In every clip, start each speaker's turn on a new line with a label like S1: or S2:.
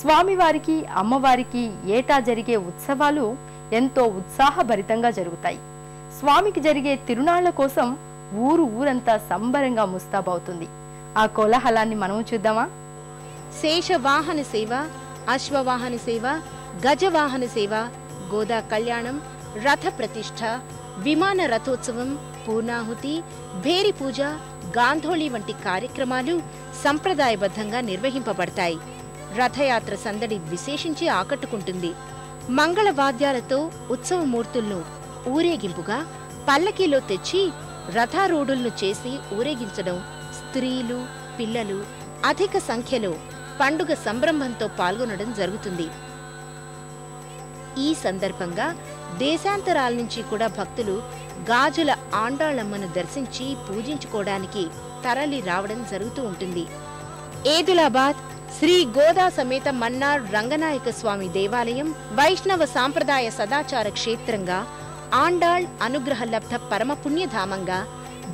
S1: స్వామివారికి అమ్మవారికి ఏటా జరిగే ఉత్సవాలు ఎంతో ఉత్సాహభరితంగా జరుగుతాయి. స్వామికి జరిగే తిరునాళ్ల కోసం ఊరంతా సంబరంగా ముస్తాబవుతుంది. ఆ కోలాహలాన్ని మనం చూద్దామా?
S2: శేషవాహన సేవ, అశ్వవాహన సేవ, గజవాహన సేవ, గోదా కళ్యాణం, రథ ప్రతిష్ఠ, విమాన రథోత్సవం, పూర్ణాహుతి, భేరి పూజ, గాంధోళి వంటి కార్యక్రమాలు సంప్రదాయబద్ధంగా నిర్వహింపబడతాయి. రథయాత్ర సందడి విశేషించి ఆకట్టుకుంటుంది. మంగళ వాద్యాలతో ఉత్సవమూర్తులను ఊరేగింపుగా పల్లకీలో తెచ్చి రథారూఢులను చేసి ఊరేగించడం, స్త్రీలు, పిల్లలు అధిక సంఖ్యలో పండుగ సంభ్రమంతో పాల్గొనడం జరుగుతుంది. ఈ సందర్భంగా దేశాంతరాల నుంచి కూడా భక్తులు గాజుల ఆండాళమ్మను దర్శించి పూజించుకోవడానికి తరలి రావడం జరుగుతూ ఉంటుంది. ఏదులాబాద్ శ్రీ గోదా సమేత మన్నార్ రంగనాయక స్వామి దేవాలయం వైష్ణవ సాంప్రదాయ సదాచార క్షేత్రంగా, ఆండాళ్ అనుగ్రహ లబ్ధ పరమ పుణ్యధామంగా,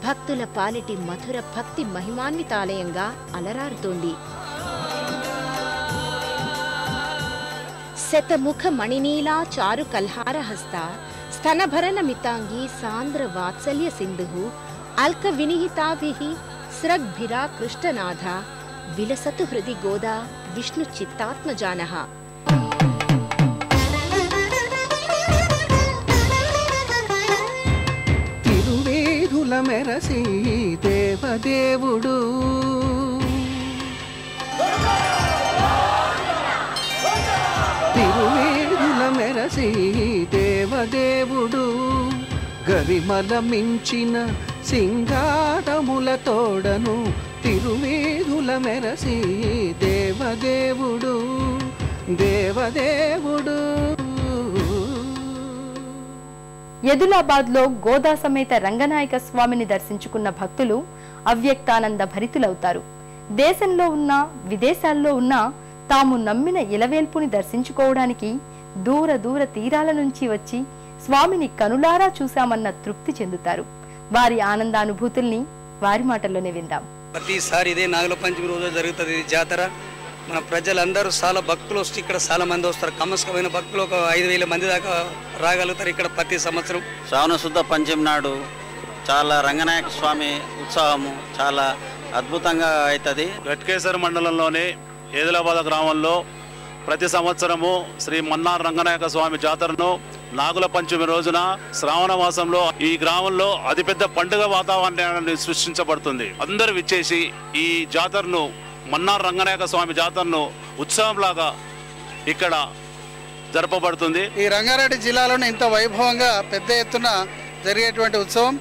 S2: భక్తుల పాలిటి మధుర భక్తి మహిమాన్వితాలయంగా అలరారుతోంది. శతముఖ మణినీలా చారు కల్హార హస్త స్తనభరణ మితాంగి సాంద్ర వాత్సల్య సింధు అల్క వినిహితాభిః స్రగ్భిరా కృష్ణనాథ విలసతు హృది గోదా విష్ణు చిత్తాత్మజానః.
S3: తిరువేదుల మెరసి దేవదేవుడు మెరసి దేవదేవుడు గరిమల మించిన సింగారముల తోడను తిరువేదుల మెరసి దేవదేవుడు దేవదేవుడు.
S1: యదులాబాద్లో గోదా సమేత రంగనాయక స్వామిని దర్శించుకున్న భక్తులు అవ్యక్తానంద భరితులవుతారు. దేశంలో ఉన్న విదేశాల్లో ఉన్న తాము నమ్మిన ఇలవేల్పుని దర్శించుకోవడానికి దూర తీరాల నుంచి వచ్చి స్వామిని కనులారా చూశామన్న తృప్తి చెందుతారు. వారి ఆనందానుభూతుల్ని వారి మాటల్లోనే విందాం.
S4: ప్రతిసారి ఇదే నాగుల పంచమి రోజు జరుగుతుంది జాతర. మన ప్రజలందరూ చాలా భక్తులు వస్తే ఇక్కడ చాలా మంది వస్తారు. కమస్కమైన భక్తులు ఒక 5,000 మంది దాకా రాగలుగుతారు ఇక్కడ ప్రతి సంవత్సరం.
S5: శ్రావణ శుద్ధ పంచమి నాడు చాలా రంగనాయక స్వామి ఉత్సవము చాలా అద్భుతంగా అవుతుంది.
S6: ఘట్కేసర్ మండలంలోని ఏదులాబాద్ గ్రామంలో ప్రతి సంవత్సరము శ్రీ మన్నార్ రంగనాయక స్వామి జాతరను నాగుల పంచమి రోజున శ్రావణ మాసంలో ఈ గ్రామంలో అతిపెద్ద పండుగ వాతావరణాన్ని సృష్టించబడుతుంది. అందరూ విచ్చేసి ఈ జాతరను మన్నార్ రంగనాయక స్వామి జాతరను ఉత్సవంలాగా ఇక్కడ జరపబడుతుంది.
S7: ఈ రంగారెడ్డి జిల్లాలోనే ఇంత వైభవంగా పెద్ద ఎత్తున జరిగేటువంటి ఉత్సవం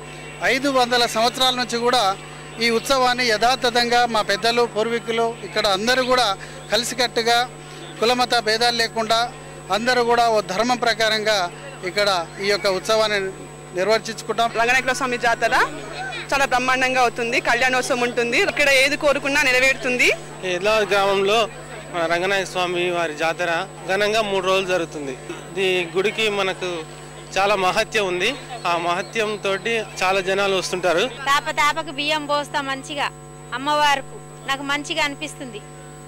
S7: 500 సంవత్సరాల నుంచి కూడా ఈ ఉత్సవాన్ని యథాతథంగా మా పెద్దలు పూర్వీకులు ఇక్కడ అందరూ కూడా కలిసికట్టుగా కులమత భేదాలు లేకుండా అందరూ కూడా ఓ ధర్మం ప్రకారంగా ఇక్కడ ఈ యొక్క ఉత్సవాన్ని నిర్వర్తించుకుంటాం.
S8: రంగనాయక స్వామి జాతర చాలా బ్రహ్మాండంగా అవుతుంది. కళ్యాణోత్సవం ఉంటుంది. ఇక్కడ ఏది కోరుకున్నా నెరవేరుతుంది.
S9: ఇలా గ్రామంలో రంగనాయక స్వామి వారి జాతర ఘనంగా 3 రోజులు జరుగుతుంది. ఈ గుడికి మనకు చాలా మహత్యం ఉంది. ఆ మహత్యం తోటి చాలా జనాలు వస్తుంటారు.
S10: తాపకు బియ్యం పోస్తా మంచిగా అమ్మవారికి నాకు మంచిగా అనిపిస్తుంది.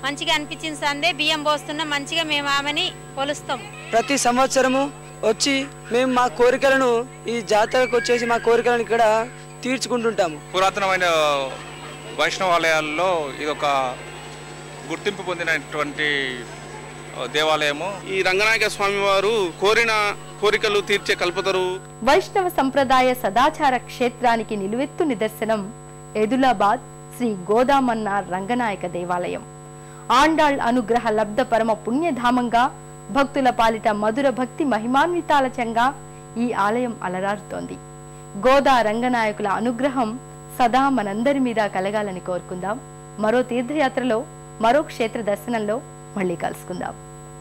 S10: మంచిగా అనిపించిన సందే బియ్యం పోస్తున్నా మంచిగా మేము ఆమెని కొలుస్తాం.
S11: ప్రతి సంవత్సరము వచ్చి మేము మా కోరికలను ఈ జాతరకు వచ్చేసి మా కోరికలను ఇక్కడ తీర్చుకుంటుంటాము.
S12: పురాతనమైన వైష్ణవాలయాల్లో ఇది ఒక గుర్తింపు పొందినటువంటి దేవాలయము.
S6: ఈ రంగనాయక స్వామి వారు కోరిన కోరికలు తీర్చే కల్పతరు.
S1: వైష్ణవ సంప్రదాయ సదాచార క్షేత్రానికి నిలువెత్తు నిదర్శనం ఏదులాబాద్ శ్రీ గోదామన్నార్ రంగనాయక దేవాలయం. ఆండాళ్ అనుగ్రహ లబ్ధ పరమ పుణ్యధామంగా, భక్తుల పాలిట మధుర భక్తి మహిమాన్వితాలచంగా ఈ ఆలయం అలరారుతోంది. గోదా రంగనాయకుల అనుగ్రహం సదా మనందరి మీద కలగాలని కోరుకుందాం. మరో తీర్థయాత్రలో, మరో క్షేత్ర దర్శనంలో మళ్ళీ కలుసుకుందాం.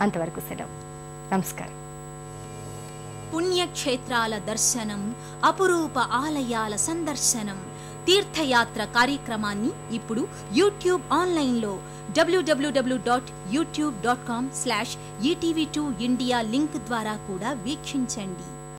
S1: అంతవరకు సెలవు. నమస్కారం.
S13: పుణ్యక్షేత్రాల దర్శనం, అపురూప ఆలయాల సందర్శనం, తీర్థయాత్ర కార్యక్రమాన్ని ఇప్పుడు యూట్యూబ్ ఆన్లైన్లో www.youtube.com/etv2india లింక్ ద్వారా కూడా వీక్షించండి.